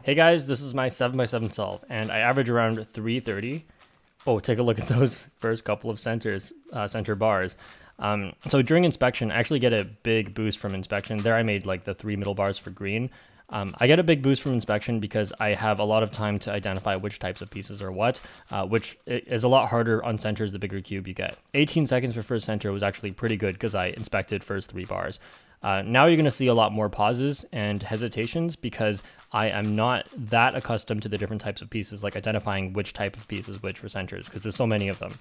Hey guys, this is my 7x7 solve, and I average around 330. Oh, take a look at those first couple of center bars. So during inspection, I actually get a big boost from inspection. There I made like the 3 middle bars for green. I get a big boost from inspection because I have a lot of time to identify which types of pieces are what, which is a lot harder on centers the bigger cube you get. 18 seconds for first center was actually pretty good because I inspected first 3 bars. Now you're going to see a lot more pauses and hesitations because I am not that accustomed to the different types of pieces, like identifying which type of piece is which for centers, because there's so many of them.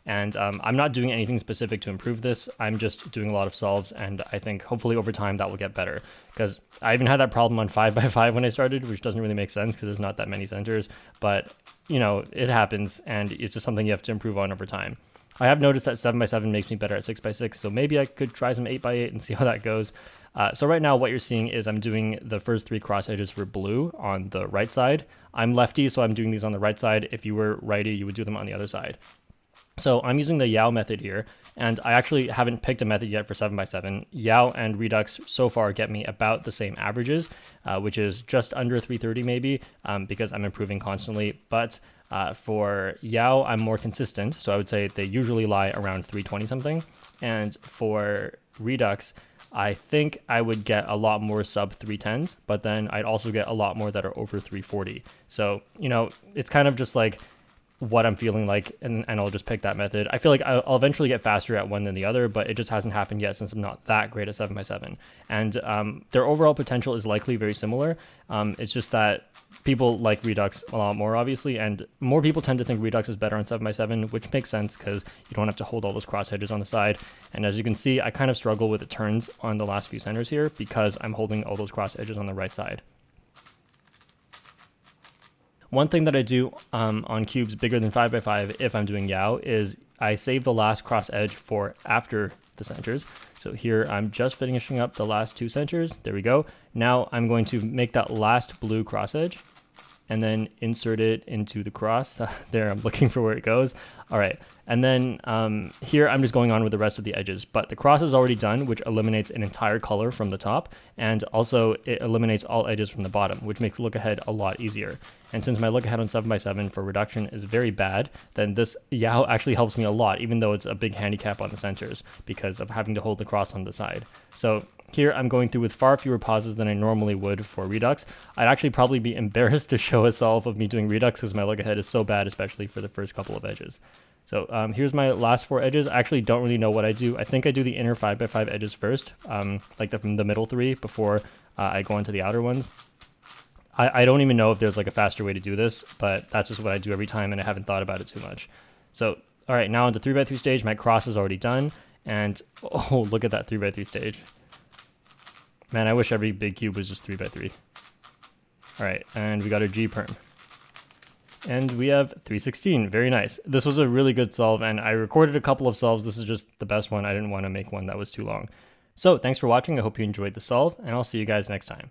And I'm not doing anything specific to improve this. I'm just doing a lot of solves, and I think hopefully over time that will get better. Because I even had that problem on 5x5 when I started, which doesn't really make sense because there's not that many centers. But, you know, it happens, and it's just something you have to improve on over time. I have noticed that 7x7 makes me better at 6x6, so maybe I could try some 8x8 and see how that goes. So right now what you're seeing is I'm doing the first 3 cross edges for blue on the right side. I'm lefty, so I'm doing these on the right side. If you were righty, you would do them on the other side. So I'm using the Yao method here, and I actually haven't picked a method yet for 7x7. Yao and Redux so far get me about the same averages, which is just under 330 maybe, because I'm improving constantly. But for Yao, I'm more consistent, so I would say they usually lie around 320 something. And for Redux, I think I would get a lot more sub 310s, but then I'd also get a lot more that are over 340. So, you know, it's kind of just like what I'm feeling like, and I'll just pick that method. I feel like I'll eventually get faster at one than the other, but it just hasn't happened yet since I'm not that great at 7x7. And their overall potential is likely very similar. It's just that people like Redux a lot more, obviously, and more people tend to think Redux is better on 7x7, which makes sense because you don't have to hold all those cross edges on the side. And as you can see, I kind of struggle with the turns on the last few centers here because I'm holding all those cross edges on the right side. One thing that I do on cubes bigger than 5x5 if I'm doing Yao is I save the last cross edge for after the centers. So here I'm just finishing up the last 2 centers. There we go. Now I'm going to make that last blue cross edge and then insert it into the cross. There, I'm looking for where it goes. All right. And then here I'm just going on with the rest of the edges, but the cross is already done, which eliminates an entire color from the top. And also it eliminates all edges from the bottom, which makes look ahead a lot easier. And since my look ahead on 7x7 for reduction is very bad, then this Yao actually helps me a lot, even though it's a big handicap on the centers because of having to hold the cross on the side. So here I'm going through with far fewer pauses than I normally would for Redux. I'd actually probably be embarrassed to show a solve of me doing Redux because my look ahead is so bad, especially for the first couple of edges. So here's my last 4 edges. I actually don't really know what I do. I think I do the inner 5x5 edges first, like the middle 3 before I go into the outer ones. I don't even know if there's like a faster way to do this, but that's just what I do every time and I haven't thought about it too much. So, all right, now on the 3x3 stage, my cross is already done. And oh, look at that 3x3 stage. Man, I wish every big cube was just 3x3. All right, and we got our G perm. And we have 316. Very nice. This was a really good solve, and I recorded a couple of solves. This is just the best one. I didn't want to make one that was too long. So thanks for watching. I hope you enjoyed the solve, and I'll see you guys next time.